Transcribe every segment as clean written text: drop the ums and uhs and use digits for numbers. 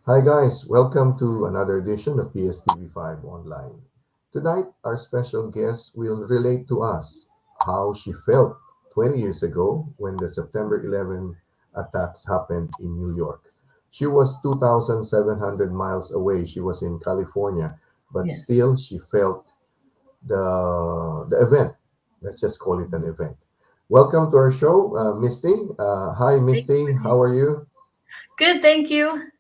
Hi guys, welcome to another edition of PSTV5 Online. Tonight, our special guest will relate to us how she felt 20 years ago when the September 11 attacks happened in New York. She was 2,700 miles away. She was in California, but Yes. still she felt the event. Let's just call it an event. Welcome to our show, Misty. Hi, Thank you Misty. for How are you? Good, thank you.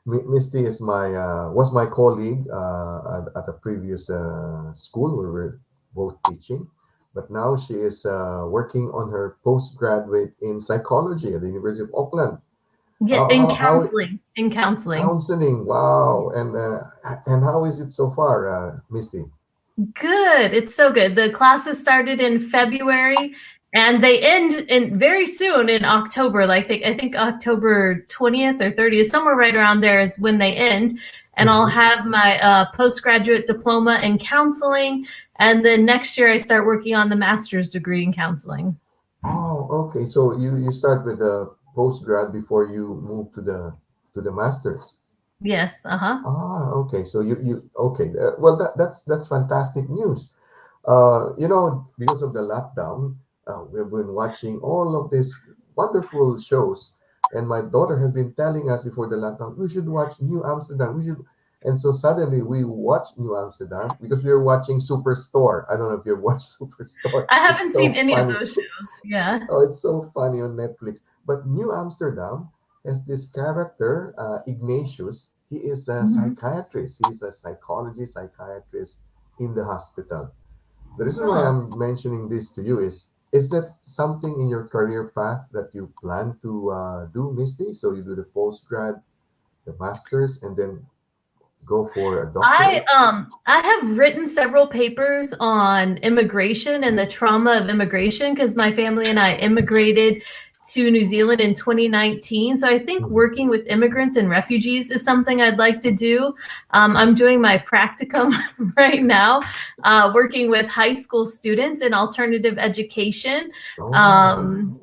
Misty is my was my colleague at a previous school where we were both teaching, but now she is working on her postgraduate in psychology at the University of Auckland. Yeah, How in how, how counseling. In counseling. counseling? Wow! And how is it so far, Misty? Good. It's so good. The classes started in February and they end in very soon in October. I think October 20th or 30th, somewhere right around there is when they end. And I'll Hmm. have my postgraduate diploma in counseling. And then next year I start working on the master's degree in counseling. Oh, okay. So you start with a postgrad before you move to the masters. Yes. Uh-huh. Okay. So you okay. Well, that's fantastic news. Because of the lockdown, we've been watching all of these wonderful shows, and my daughter has been telling us before the lockdown, we should watch New Amsterdam. We should, and so suddenly we watched New Amsterdam because we were watching Superstore. I don't know if you've watched Superstore. I It's haven't seen so any of funny. those shows. Yeah. Oh, it's so funny on Netflix. But New Amsterdam has this character, Ignatius. He is a Mhm. psychiatrist. He's a psychiatrist in the hospital. The reason why Oh. I'm mentioning this to you is that something in your career path that you plan to do, Misty? So you do the postgrad, the masters, and then go for a doctorate? I have written several papers on immigration and the trauma of immigration because my family and I immigrated to New Zealand in 2019. So I think Mhm. working with immigrants and refugees is something I'd like to do. I'm doing my practicum right now, working with high school students in alternative education. Oh,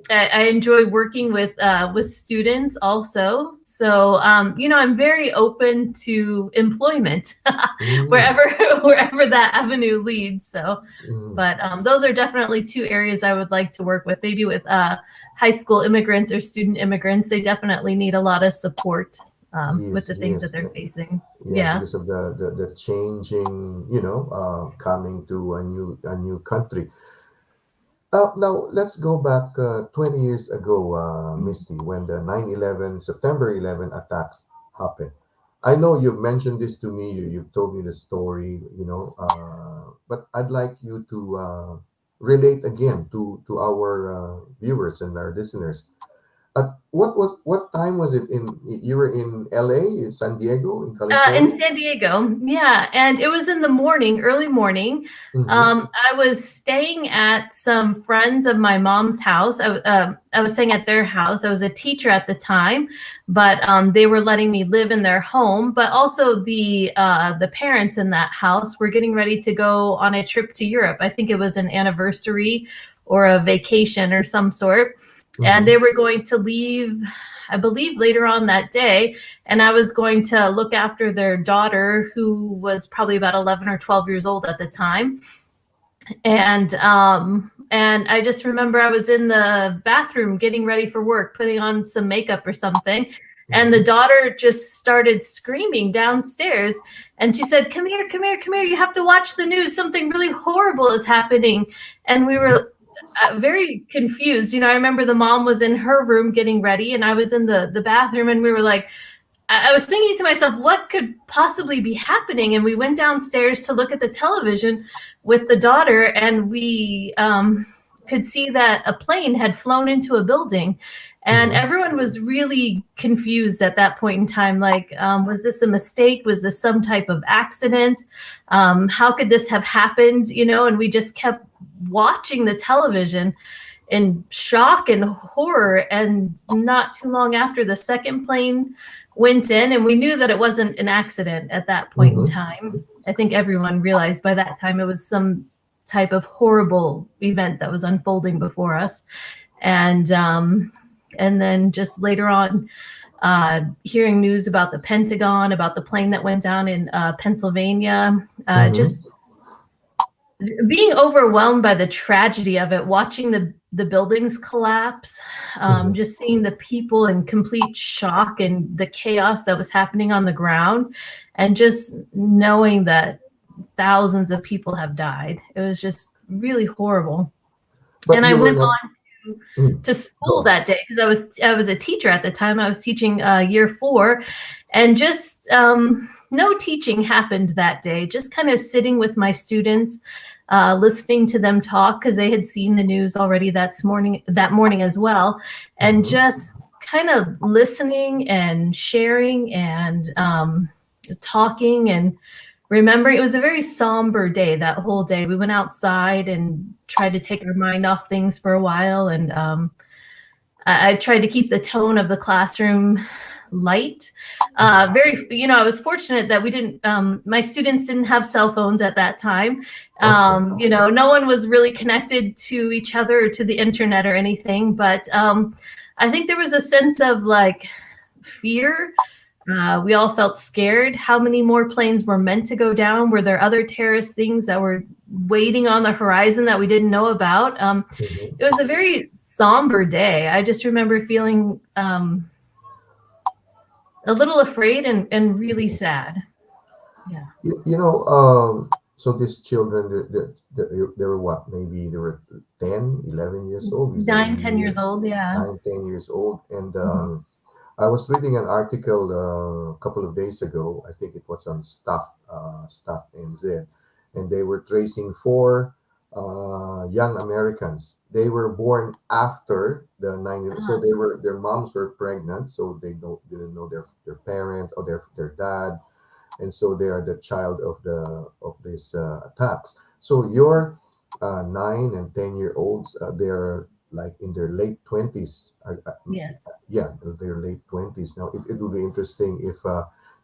I enjoy working with students also. So I'm very open to employment mm, wherever wherever that avenue leads. So, mm. but those are definitely two areas I would like to work with. Maybe with high school immigrants or student immigrants, they definitely need a lot of support with Yes, the things that yes. they're facing. Yeah, Yeah. because of the changing, coming to a new country. Now let's go back 20 years ago, Misty, when the 9/11 September 11 attacks happened. I know you've mentioned this to me. You've told me the story, but I'd like you to relate again to our viewers and our listeners. What time was it in? You were in LA, in San Diego, in In California. San Diego, yeah, and it was in the morning, early morning. Mm-hmm. I was staying at some friends of my mom's house. I was staying at their house. I was a teacher at the time, but they were letting me live in their home. But also the parents in that house were getting ready to go on a trip to Europe. I think it was an anniversary or a vacation or some sort, and Mm-hmm. they were going to leave. I believe later on that day, and I was going to look after their daughter, who was probably about 11 or 12 years old at the time. And I just remember I was in the bathroom getting ready for work, putting on some makeup or something, and the Mm-hmm. daughter just started screaming downstairs, and she said, "Come here, come here, come here, you have to watch the news, something really horrible is happening." And we Mm-hmm. were very confused. I remember the mom was in her room getting ready, and I was in the bathroom, and we were like, I was thinking to myself, what could possibly be happening? And we went downstairs to look at the television with the daughter, and we could see that a plane had flown into a building. And Mm-hmm. everyone was really confused at that point in time. Like, was this a mistake? Was this some type of accident? How could this have happened? And we just kept watching the television in shock and horror. And not too long after, the second plane went in, and we knew that it wasn't an accident at that point in Mm-hmm. time. I think everyone realized by that time it was some type of horrible event that was unfolding before us. And then just later on, hearing news about the Pentagon, about the plane that went down in Pennsylvania, Mm-hmm. just being overwhelmed by the tragedy of it, watching the buildings collapse, Mm-hmm. just seeing the people in complete shock and the chaos that was happening on the ground, and just knowing that thousands of people have died. It was just really horrible. But And I you were went not. Mm, to go school on. that day because I was a teacher at the time. I was teaching year 4, and just no teaching happened that day. Just kind of sitting with my students, listening to them talk because they had seen the news already that morning as well, and Mm-hmm. just kind of listening and sharing and talking and remembering. It was a very somber day. That whole day we went outside and tried to take our mind off things for a while, and I tried to keep the tone of the classroom light. Mm-hmm. Very, I was fortunate that we didn't. My students didn't have cell phones at that time. Okay. No one was really connected to each other or to the internet or anything. But I think there was a sense of like fear. We all felt scared. How many more planes were meant to go down? Were there other terrorist things that were waiting on the horizon that we didn't know about? Mm-hmm. It was a very somber day. I just remember feeling a little afraid and really sad. Yeah. You know, so these children, they were what? Maybe they were 10, 11 years old because they were 9, 10 near years old. Yeah. 9, 10 years old. And Mhm. I was reading an article a couple of days ago. I think it was on Stuff NZ, and they were tracing four young Americans. They were born after the 9. So Ah, their moms were pregnant, so they didn't know their parents or their dad, and so they are the child of these attacks. So your 9 and 10 year olds, they're like in their late 20s. yes. Yeah, their late 20s. Now it would be interesting if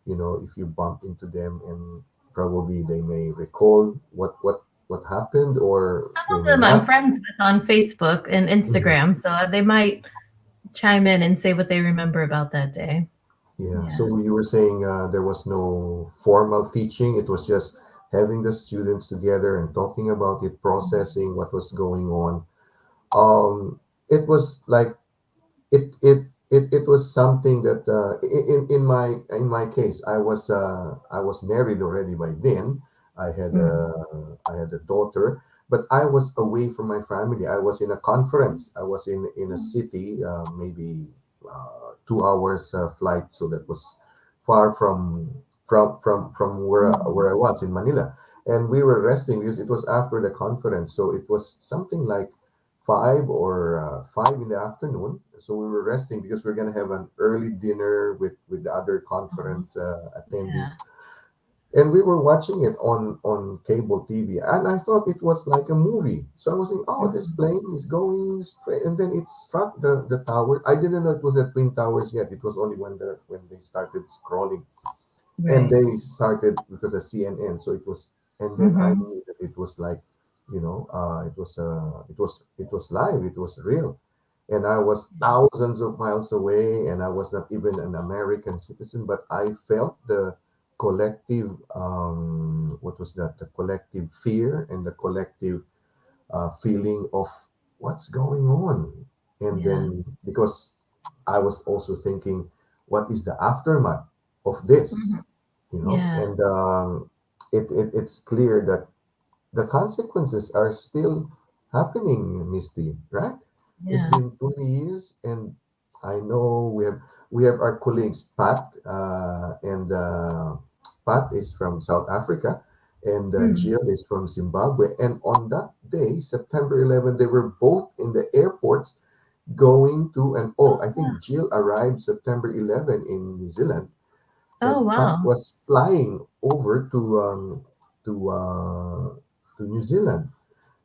if you bump into them, and probably they may recall what happened, or Some they of may them I'm not. friends with on Facebook and Mhm. Instagram, so they might chime in and say what they remember about that day. Yeah, Yeah. so you were saying there was no formal teaching. It was just having the students together and talking about it, processing what was going on. It was like it was something that in my case, I was married already by then. Mm. I had a daughter, but I was away from my family. I was in a conference. I was in a city, maybe 2 hours flight, so that was far from where I was in Manila. And we were resting because it was after the conference, so it was something like 5 in the afternoon. So we were resting because we're gonna have an early dinner with the other Oh, conference yeah. attendees, and we were watching it on cable TV, and I thought it was like a movie. So I was saying, "Oh, this Mhm. plane is going straight," and then it struck the tower. I didn't know it was at Twin Towers yet. It was only when they started scrolling, and Right. they started because of CNN. So it was, and then I Hmm. knew that it was like, it was live, it was real, and I was thousands of miles away, and I was not even an American citizen, but I felt the collective, what was that? The collective fear and the collective feeling of what's going on, and Yeah. then because I was also thinking, what is the aftermath of this? Mhm. Yeah. And it's clear that the consequences are still happening, Misty, right? It's Yeah. been 20 years, and I know we have our colleagues, Pat is from South Africa, and Mm. Jill is from Zimbabwe. And on that day, September 11, they were both in the airports going to, and oh, I think Jill arrived September 11 in New Zealand, Oh, and Pat wow. was flying over to uh, to New Zealand.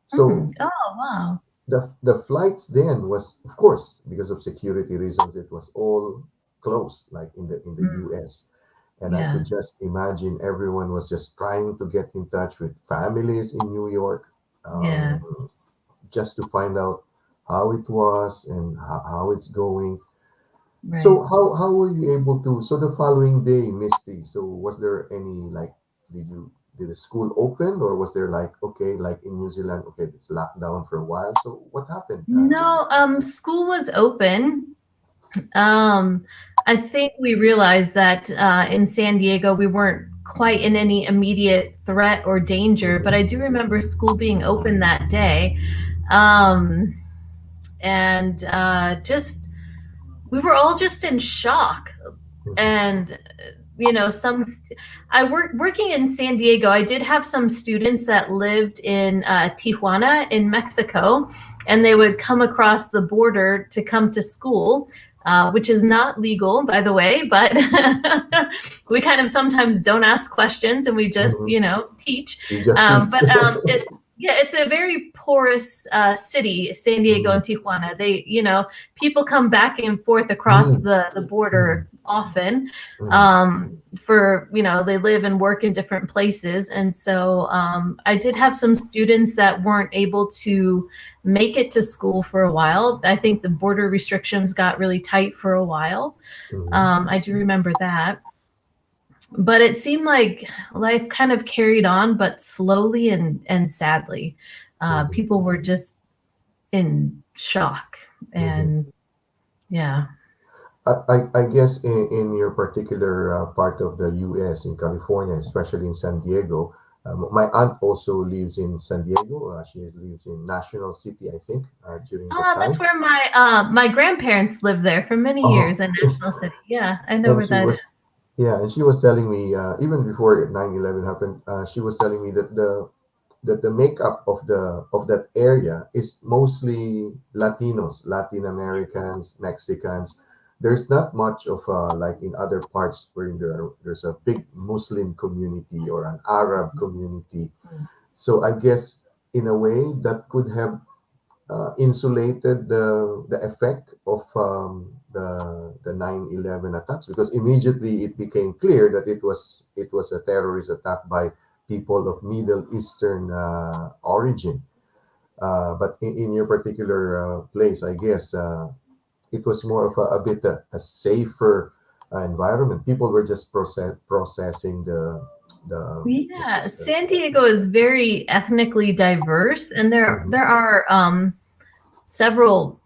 So Oh, wow. the flights then was, of course, because of security reasons, it was all closed, like in the Mm. U.S. And I Yeah. could just imagine everyone was just trying to get in touch with families in New York, Yeah. just to find out how it was and how it's going. Right. So how were you able to? So the following day, Misty. So was there any like did the school open, or was there like, okay, like in New Zealand, okay, it's locked down for a while. So what happened? No, school was open. Um, I think we realized that in San Diego we weren't quite in any immediate threat or danger, but I Mm-hmm, do remember school being open that day. Um, and just we were all just in shock. mm-hmm, And I working in San Diego. I did have some students that lived in Tijuana in Mexico, and they would come across the border to come to school, which is not legal, by the way, but we kind of sometimes don't ask questions and we just mm-hmm. teach. You just teach. It's a very porous city, San Diego Mm-hmm, and Tijuana. People come back and forth across mm-hmm, the border often, mm-hmm, for they live and work in different places. And so I did have some students that weren't able to make it to school for a while. I think the border restrictions got really tight for a while. mm-hmm, I do remember that, but it seemed like life kind of carried on, but slowly and sadly. mm-hmm, People were just in shock. mm-hmm. And yeah. I guess in your particular part of the U.S. in California, especially in San Diego, my aunt also lives in San Diego. She lives in National City, I think, during that Oh, that's time. where my grandparents lived there for many Oh, years in National City. Yeah, I know and where she that is. was, yeah, and she was telling me even before 9/11 happened, she was telling me that the makeup of the of that area is mostly Latinos, Latin Americans, Mexicans. There's not much of like in other parts where there's a big Muslim community or an Arab community. So I guess in a way that could have insulated the effect of the 9/11 attacks, because immediately it became clear that it was a terrorist attack by people of Middle Eastern origin. But in your particular place, I guess it was more of a bit a safer environment. People were just processing the what's Yeah, this the San Diego is very ethnically diverse, and Mhm. there are several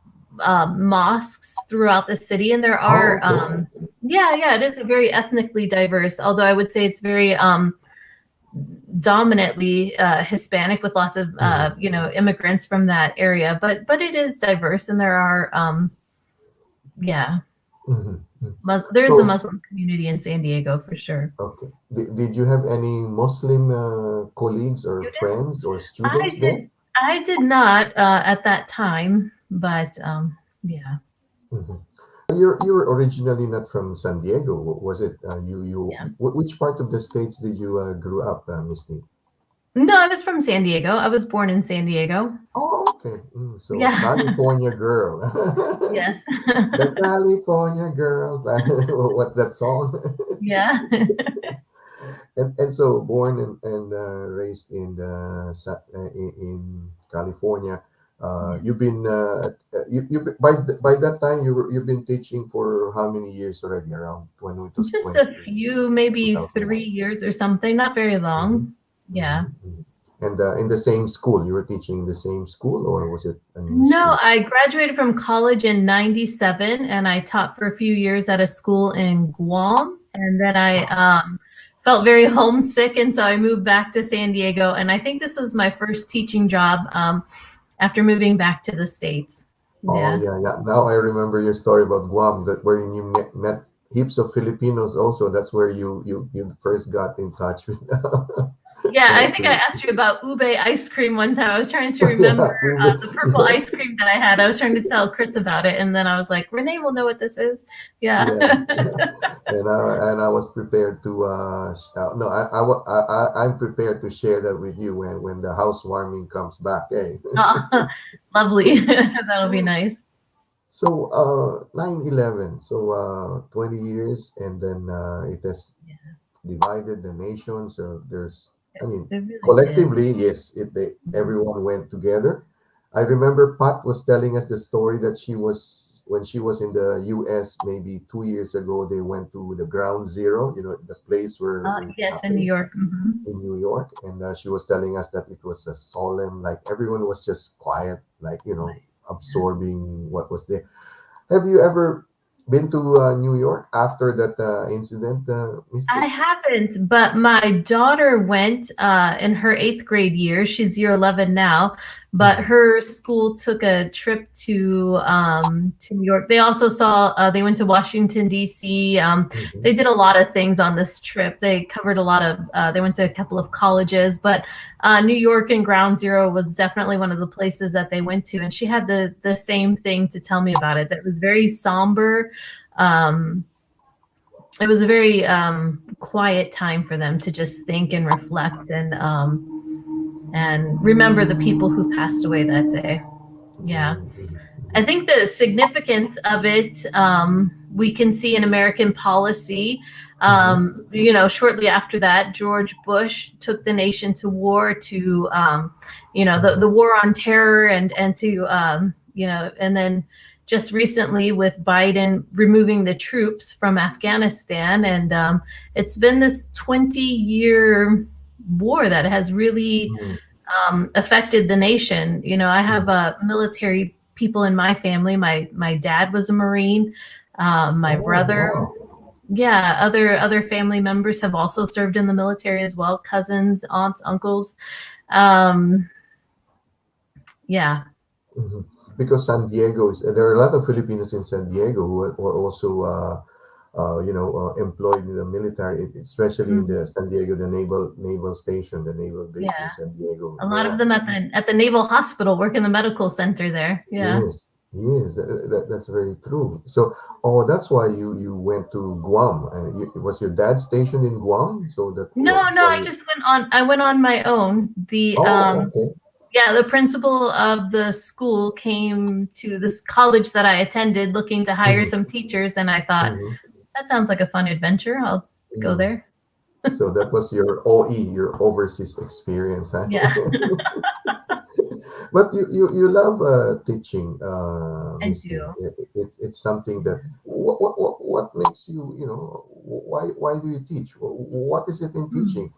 mosques throughout the city, and there Oh, are okay. yeah, it is a very ethnically diverse. Although I would say it's very dominantly Hispanic, with lots of Mhm, immigrants from that area. But it is diverse, and there are yeah, mhm, mhm. there's a So, Muslim community in San Diego for sure. okay. Did you have any Muslim colleagues or Students? friends or I students there? did I did not at that time, but yeah, Mhm. You were originally not from San Diego, was it? yeah. Which part of the states did you grew up, Misty? No, I was from San Diego. I was born in San Diego. Oh, okay. So Yeah. California girl. Yes. The California girls. What's that song? Yeah. And so born and raised in in California. You've been you by that time you've been teaching for how many years already? Around when it was Just a few, maybe 2001. 3 years or something, not very Mm-hmm. long. Yeah. Mm-hmm. And in the same school, you were teaching in the same school, or was it a new No, school? I graduated from college in 97 and I taught for a few years at a school in Guam. And then I felt very homesick. And so I moved back to San Diego. And I think this was my first teaching job after moving back to the States. Oh Yeah. yeah, yeah. Now I remember your story about Guam, that where you met heaps of Filipinos. Also, that's where you first got in touch with Yeah, I the think I asked Filipinos. you about ube ice cream one time. I was trying to remember Yeah, ube. the purple ice cream that I had. I was trying to tell Chris about it. And then I was like, Renee will know what this is. Yeah. Yeah, and I was prepared to no, I'm prepared to share that with you when the housewarming comes back. Hey. Lovely. That'll be nice. So 9/11, so 20 years, and then it has divided the nation. So there's, I mean, It really did. collectively, yes, everyone went together. I remember Pat was telling us the story that when she was in the U.S. maybe 2 years ago, they went to the Ground Zero, the place where it Yes, in New happened York. Mhm. in New York, and she was telling us that it was a solemn, like everyone was just quiet, like absorbing what was there. Have you ever been to New York after that incident, Misty? I haven't, but my daughter went in her eighth grade year. She's year 11 now, but Mm-hmm. her school took a trip to New York. They also saw, they went to Washington, D.C. Mm-hmm. They did a lot of things on this trip. They covered a lot of, they went to a couple of colleges, but New York and Ground Zero was definitely one of the places that they went to. And she had the same thing to tell me about it. That was very somber. Um, it was a very quiet time for them to just think and reflect and remember the people who passed away that day. Yeah. I Mm-hmm. think the significance of it we can see in American policy. Mm-hmm. Shortly after that, George Bush took the nation to war to, Mm-hmm. the war on terror and to, and then just recently with Biden removing the troops from Afghanistan. And it's been this 20-year war that has really affected the nation. I have Mm-hmm. military people in my family. My dad was a Marine. My Oh, brother, wow. yeah, other family members have also served in the military as well. Cousins, aunts, uncles. Um, yeah, Hmm. Because San Diego is, there are a lot of Filipinos in San Diego who are also, employed in the military, especially in mhm, the San Diego, the naval station, the naval base in yeah. San Diego. A lot Yeah. of them at the Naval Hospital work in the medical center there. Yeah. Yes. Yes. That's very true. So, oh, that's why you went to Guam. Was your dad stationed in Guam? So No, that's no, why I you. just went on. I went on my own. Oh, okay. Yeah, the principal of the school came to this college that I attended looking to hire Mm-hmm. some teachers, and I thought, Mm-hmm. that sounds like a fun adventure. I'll go Mm. there. So that was your OE, your overseas experience, huh? Yeah, But you love teaching, I Misty. do. It's something that what makes you, why do you teach? What is it in Mm. teaching?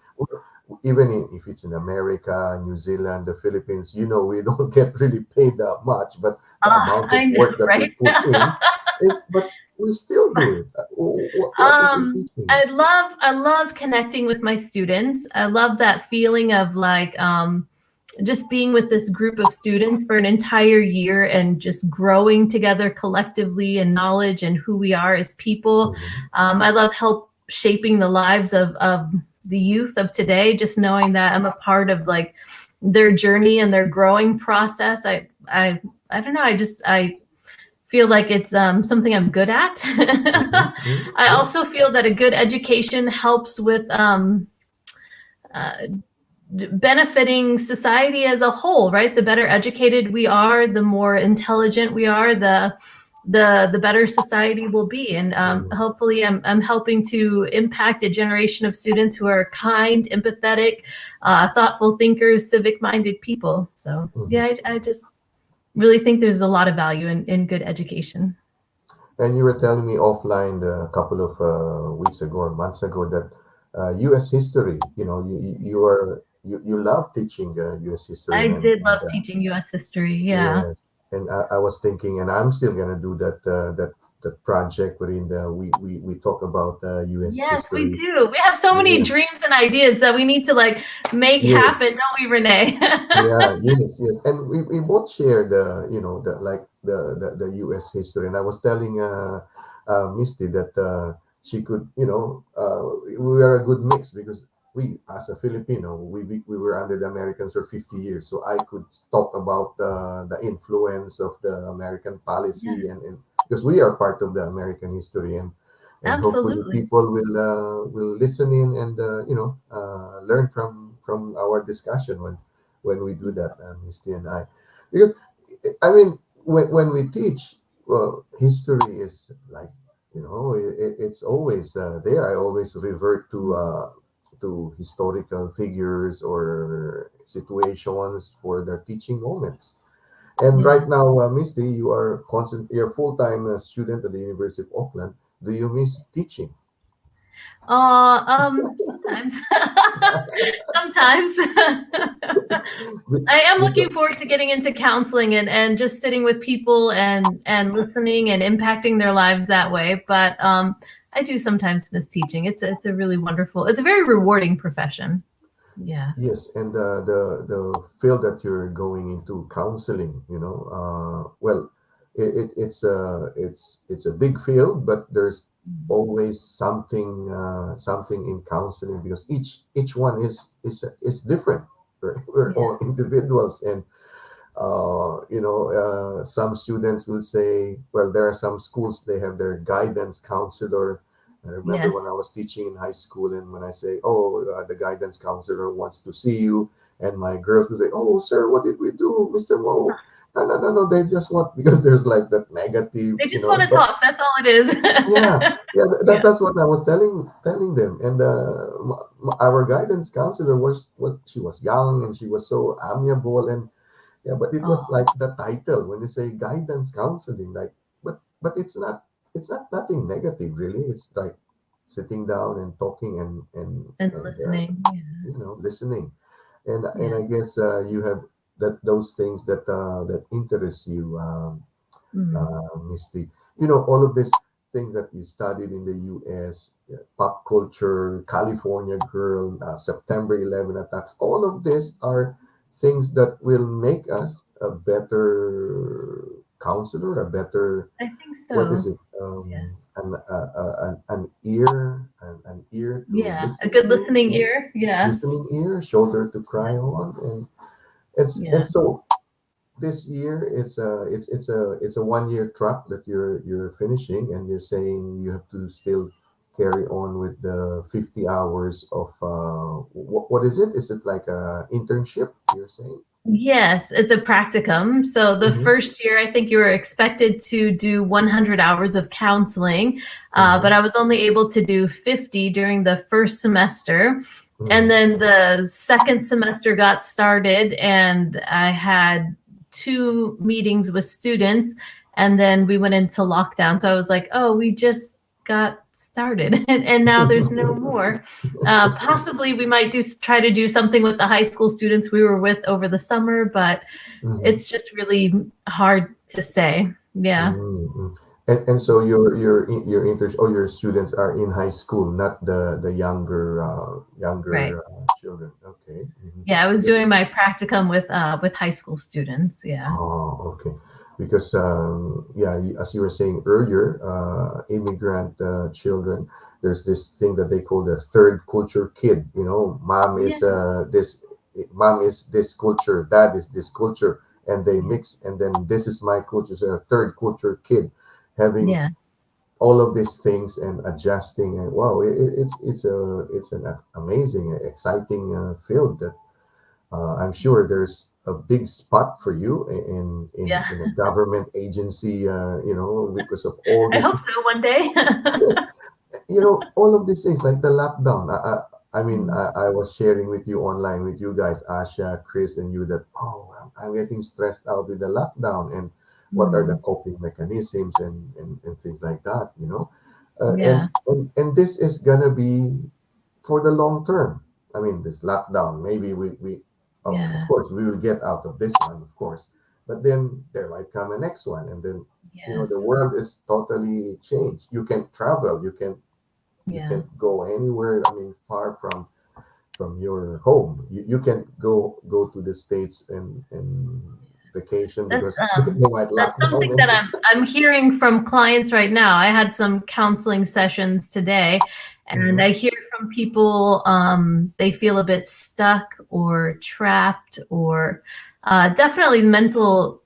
Even if it's in America, New Zealand, the Philippines, we don't get really paid that much, but the Ah, amount of I know, work that we right? put in is, but we still do it. What is in teaching? I love connecting with my students. I love that feeling of like just being with this group of students for an entire year and just growing together collectively in knowledge and who we are as people. Hmm. I love help shaping the lives of the youth of today, just knowing that I'm a part of like their journey and their growing process. I don't know. I feel like it's something I'm good at. Hmm. I Yeah. also feel that a good education helps with uh, benefiting society as a whole, right? The better educated we are, the more intelligent we are, the better society will be. And Mm-hmm. hopefully I'm helping to impact a generation of students who are kind, empathetic, thoughtful thinkers, civic minded people. So Mm-hmm. yeah, I just really think there's a lot of value in good education. And you were telling me offline a couple of weeks ago or months ago that U.S. history, you love teaching U.S. history, I and, did love teaching US history. Yeah. yes, and I was thinking, and I'm still gonna do that project wherein we talk about U.S. Yes, we history. do. We have so many Yeah. dreams and ideas that we need to like make Yes. happen, don't we, Renee? Yeah, yes, yes. And we both share the US history. And I was telling Misty that she could, we are a good mix because we, as a Filipino, we were under the Americans for 50 years. So I could talk about the influence of the American Yeah, policy, and because we are part of the American history, and hopefully absolutely. people will listen in and learn from our discussion when we do that, Misty and I. Because, I mean, when we teach, well, history is like, it's always there. I always revert to historical figures or situations for the teaching moments. And Yeah. right now, Misty, you're a full-time student at the University of Auckland. Do you miss teaching? Sometimes. Sometimes. I am looking Because, forward to getting into counseling and just sitting with people and listening and impacting their lives that way. But I do sometimes miss teaching. It's a really wonderful. It's a very rewarding profession. Yeah. yes, and the field that you're going into, counseling, well, it's a big field, but there's always something in counseling because each one is different. We're Yeah. all individuals, and some students will say, well, there are some schools, they have their guidance counselor. I remember when Yes. I was teaching in high school, and when I say, oh, the guidance counselor wants to see you, and my girls will say, oh, sir, what did we do, Mr. Mo? No, no, no, no, they just want, because there's like that negative, They just want to but talk. That's all it is. yeah, yeah, Yeah. that's what I was telling them. And our guidance counselor was she was young and she was so amiable, and yeah, but it was Oh, like the title when you say guidance counseling, like, but it's not nothing negative really. It's like sitting down and talking and and listening. Yeah. listening, and Yeah. I guess you have those things that interest you, Mm. Misty. All of these things that you studied in the U.S., pop culture, California Girl, September 11 attacks. All of these are things that will make us a better counselor, a better, I think what is so. it? Yeah. An ear to Yeah. A listen good to, listening ear. Yeah. listening ear, shoulder to cry on, and Yeah. so this year it's a 1 year track that you're finishing, and you're saying you have to still carry on with the 50 hours of what is it like a internship you're saying? Yes, it's a practicum. So the Mm-hmm, first year, I think you were expected to do 100 hours of counseling, mm-hmm, but I was only able to do 50 during the first semester. And mm-hmm, then the second semester got started, and I had two meetings with students, and then we went into lockdown. So I was like, oh, we just got started, and now there's no more. Possibly we might try to do something with the high school students we were with over the summer, but mm-hmm, it's just really hard to say. Yeah, mm-hmm. And so your your students are in high school, not the right. younger children. Okay. Mm-hmm. Yeah, I was doing my practicum with high school students. Yeah. Oh, okay. Because yeah, as you were saying earlier, immigrant children, there's this thing that they call the third culture kid. Yeah. Mom is this culture, dad is this culture, and they Yeah. mix, and then this is my culture. So a third culture kid having Yeah. all of these things and adjusting, and wow, it's an amazing, exciting field that I'm sure there's a big spot for you Yeah. in a government agency, because of all I this, hope so one day. all of these things like the lockdown. I mean, Mm, I was sharing with you online with you guys, Asha, Chris, and you that, oh, I'm getting stressed out with the lockdown, and what are the mm, coping mechanisms and things like that, yeah. and this is gonna be for the long term. I mean, this lockdown, maybe we of Yeah. course, we will get out of this one, of course, but then there might come a next one, and then the Yes. world is totally changed. You can travel, you Yeah. can go anywhere. I mean, far from your home. You can go to the states and vacation That's because they might that's lock something down. that And I'm hearing from clients right now. I had some counseling sessions today, and Mhm, I hear from people they feel a bit stuck or trapped or definitely mental.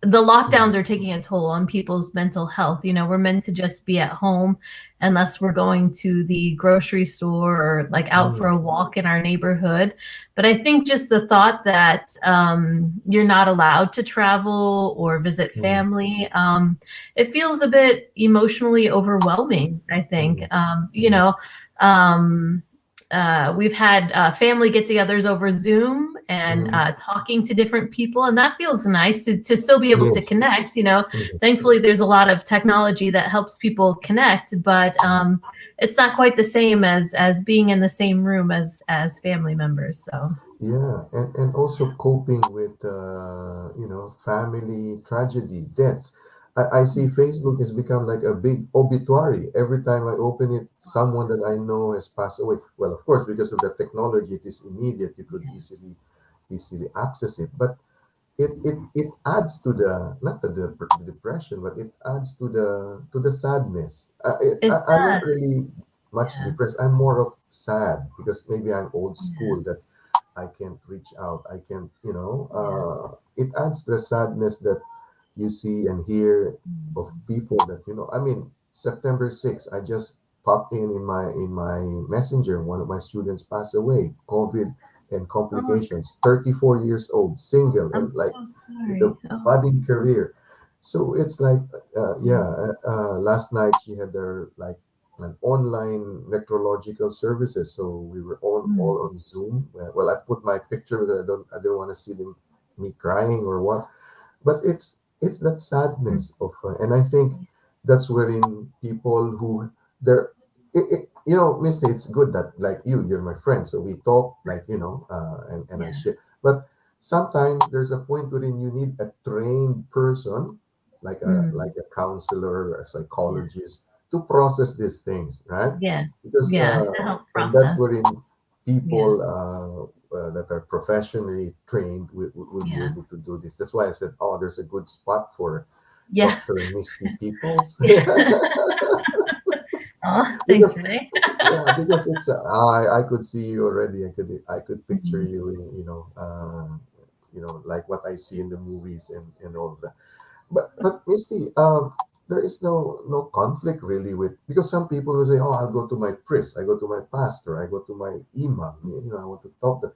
The mhm, lockdowns are taking a toll on people's mental health. We're meant to just be at home unless we're going to the grocery store or like out for mhm, a walk in our neighborhood. But I think just the thought that you're not allowed to travel or visit mhm, family, it feels a bit emotionally overwhelming, I think. mhm, mhm, Um, we've had family get-togethers over Zoom and Mhm. talking to different people, and that feels nice to still be able to Yes. connect. You know, Mhm. thankfully there's a lot of technology that helps people connect, but it's not quite the same as being in the same room as family members. So Yeah, and also coping with family tragedy, deaths. I see Facebook has become like a big obituary. Every time I open it, someone that I know has passed away. Well, of course, because of the technology, it is immediate. You could easily access it. But it adds to the not to the depression, but it adds to the sadness. it I'm not does. really much Yeah. depressed. I'm more of sad because maybe I'm old Yeah. school that I can't reach out. I can't, Yeah. it adds to the sadness that you see and hear of Mm. people that, I mean, September 6th, I just popped in my messenger. One of my students passed away, COVID and Oh, complications, 34 years old, single, I'm and like so with a sorry. Oh. budding career. So it's like, yeah, Mm. last night she had her like an online necrological services. So we were Mm. all on Zoom. Well, I put my picture because I don't want to see me crying or what. But it's that Mm. sadness of, and I think that's wherein people who they're, Missy, it's good that like you're my friend, so we talk like and I Yeah. share. But sometimes there's a point wherein you need a trained person, Mm. like a counselor, a Yeah. psychologist, to process these things, right? Yeah. Because Yeah. To help and that's process. wherein Yeah. people that are professionally trained will be Yeah. able to do this. That's why I said, oh, there's a good spot for Yeah. Dr. Misty Peoples. Yeah. Oh, thanks, Because Renee. yeah, because it's I could see you already. I could picture Mhm. you in, like what I see in the movies and all of that. But Misty, there is no conflict really with, because some people will say, oh, I'll go to my priest, I go to my pastor, I go to my imam. I want to talk to.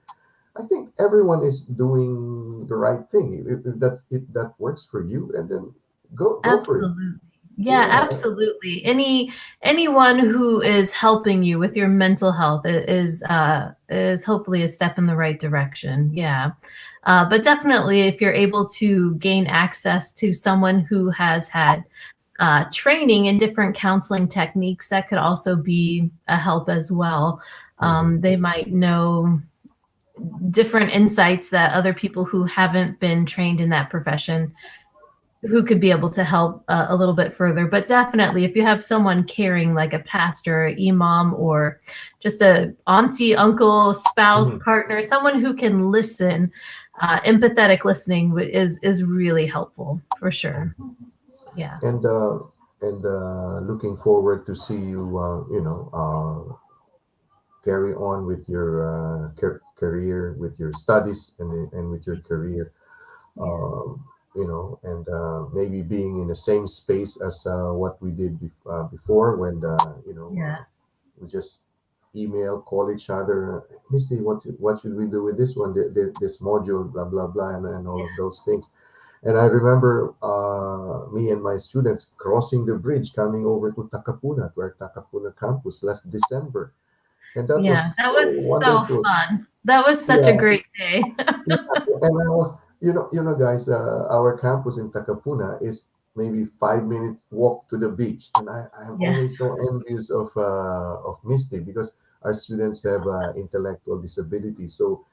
I think everyone is doing the right thing. If that works for you, and then go for it. Absolutely. Yeah, Yeah. absolutely. Anyone who is helping you with your mental health is hopefully a step in the right direction. Yeah. But definitely if you're able to gain access to someone who has had training in different counseling techniques, that could also be a help as well. Hmm. They might know different insights that other people who haven't been trained in that profession who could be able to help a little bit further. But definitely, if you have someone caring, like a pastor, imam, or just a auntie, uncle, spouse, Hmm. partner, someone who can listen, empathetic listening is really helpful for sure. Yeah. And looking forward to see you. Carry on with your career, with your studies, and with your career. Yeah. And maybe being in the same space as what we did before, when Yeah. we just email, call each other. Missy, what should we do with this one, this module, blah blah blah, and all of those things. And I remember me and my students crossing the bridge, coming over to Takapuna, to our Takapuna campus last December, and that Yeah. was That so was so wonderful. fun. That was such a Yeah, great day. yeah, and I was, guys, our campus in Takapuna is maybe 5 minutes walk to the beach, and I'm Yes. always so envious of Misty because our students have intellectual disabilities. So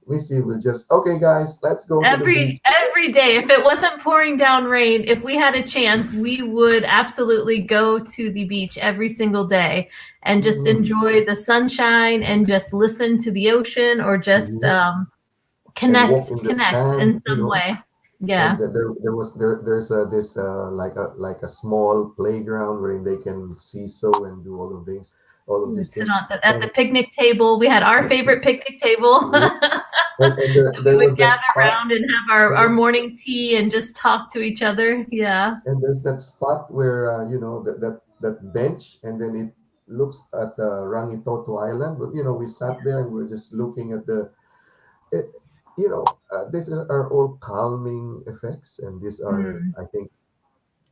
Misty will just, okay, guys, let's go to the beach. Every day, if it wasn't pouring down rain, if we had a chance, we would absolutely go to the beach every single day and just Mhm. enjoy the sunshine and just listen to the ocean or just Yes, and walk in the connect sand, in some way. and Yeah. there's this like a small playground where they can seesaw and do all of We these would sit things. at the And picnic table. We had our favorite picnic table. yeah, and We there would was that gather spot. around and have our There's morning tea and just talk to each other. Yeah. there's that spot where that bench, and then it looks at Rangitoto Island. But we sat there and we're just looking at it, these are all calming effects, and these are, Mm, I think,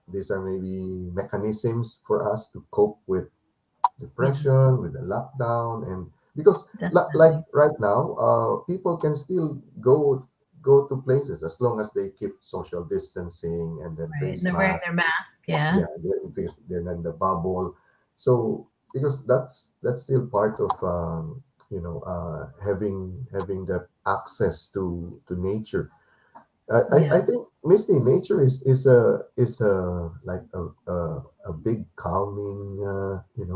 these are maybe mechanisms for us to cope with yeah. depression, with the lockdown, and because like Definitely. right now, people can still go to places as long as they keep social distancing and then Right. And face they're wearing mask. their mask. Yeah. Yeah, because they're not in the bubble. So because that's still part of having that access to nature. I Yeah. think Misty, nature is like a big calming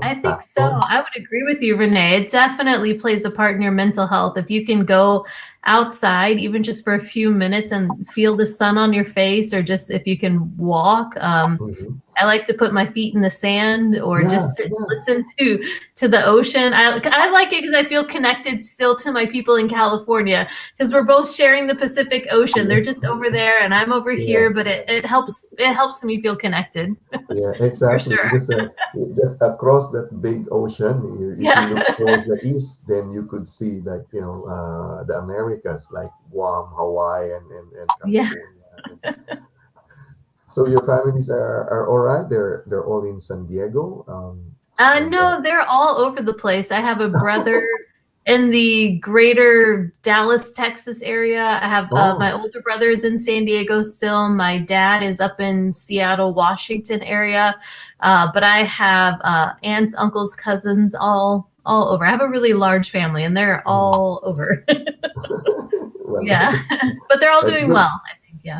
I think so. factor. I would agree with you, Renee. It definitely plays a part in your mental health. If you can go outside, even just for a few minutes, and feel the sun on your face, or just if you can walk. Hmm. I like to put my feet in the sand or Yeah, just sit and yeah, listen to the ocean. I like it because I feel connected still to my people in California because we're both sharing the Pacific Ocean. They're just over there and I'm over yeah. here, but it helps me feel connected Yeah, for exactly. sure. Because just across that big ocean, if you Yeah. look towards the east, then you could see like the Americas, like Guam, Hawaii, and Yeah. California. And so your families are all right. They're all in San Diego. And No, they're all over the place. I have a brother in the greater Dallas, Texas area. I have my oh, older brother is in San Diego still. My dad is up in Seattle, Washington area. But I have aunts, uncles, cousins, all over. I have a really large family, and they're mm. all over. Well, Yeah, but they're all it's doing good. well. I think. Yeah.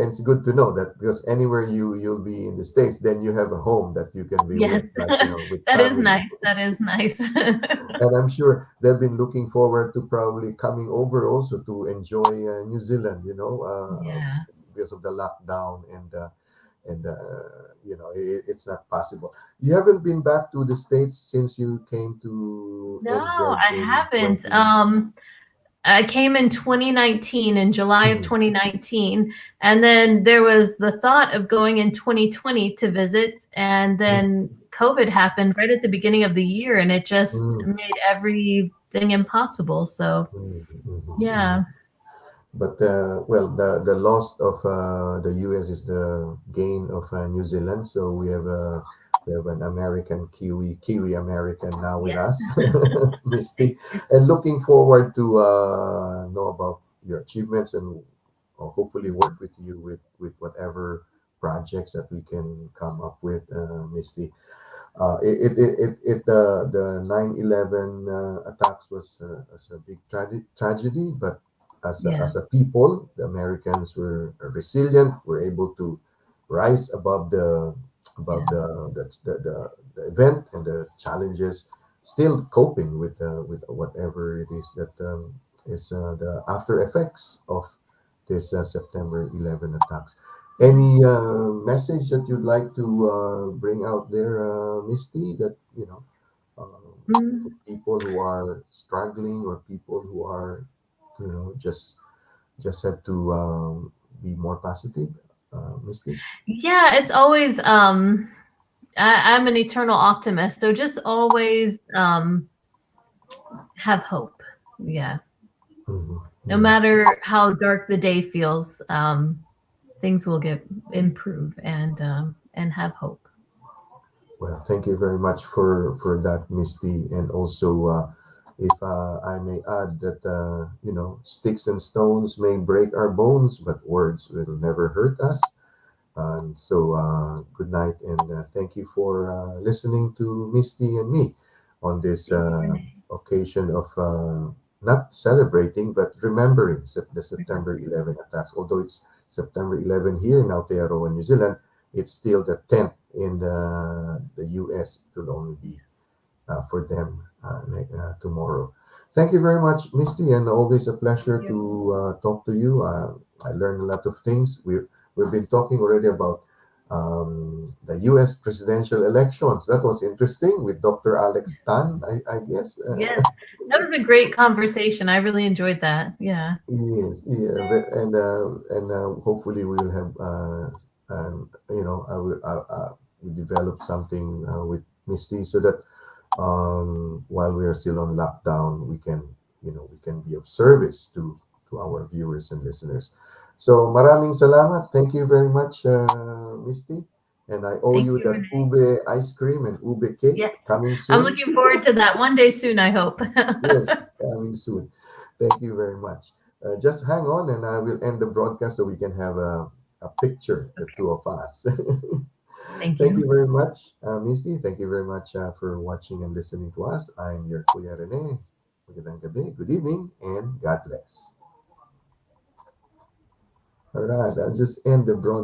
It's good to know that because anywhere you'll be in the States, then you have a home that you can be Yes, with, like with that is family. nice. That is nice. And I'm sure they've been looking forward to probably coming over also to enjoy New Zealand, Yeah. because of the lockdown and it's not possible. You haven't been back to the States since you came to No, NZ I in haven't. 20. I came in 2019, in July of Mhm, 2019, and then there was the thought of going in 2020 to visit, and mhm, then COVID happened right at the beginning of the year, and it just mhm, made everything impossible. So, mhm, mhm, mhm. yeah, But well, the loss of the U.S. is the gain of New Zealand. So we have an American Kiwi American now with yeah, us, Misty, and looking forward to know about your achievements and hopefully work with you with whatever projects that we can come up with, Misty. The 9/11 attacks was a big tragedy, but yeah, as a people, the Americans were resilient, were able to rise above above yeah, the event and the challenges, still coping with whatever it is that is the after effects of this September 11 attacks. yeah. Any message that you'd like to bring out there, Misty, that for Mm. people who are struggling or people who are, just have to be more positive, Misty? Yeah, it's always I'm an eternal optimist, so just always have hope. Yeah. Hmm. No Hmm. matter how dark the day feels, things will get improve and have hope. Well, thank you very much for that, Misty, and also. If I may add that, sticks and stones may break our bones, but words will never hurt us. Good night, and thank you for listening to Misty and me on this Thank you, Renee. occasion of not celebrating but remembering the September Remembering. 11 attacks. Although it's September 11 here in Aotearoa, New Zealand, it's still the 10th in the US. It will only be for them tomorrow. Thank you very much, Misty, and always a pleasure Thank you. to talk to you. I learned a lot of things. We've been talking already about the U.S. presidential elections. That was interesting with Dr. Alex Tan, I guess. Yes, that was a great conversation. I really enjoyed that. Yeah. Yes, yeah, and hopefully we will have we develop something with Misty so that while we are still on lockdown, we can be of service to our viewers and listeners. So maraming salamat. Thank you very much, Misty. And I owe Thank you you, that Renee. ube ice cream and ube cake Yes. coming I'm soon. looking forward to that one day soon, I hope. Yes, coming soon. Thank you very much. Just hang on and I will end the broadcast so we can have a picture, the two of us. Thank Thank you. you very much, Misty. Thank you very much for watching and listening to us. I'm your Kuya Rene. Magandang gabi, good evening, and God bless. All right, I'll just end the broadcast.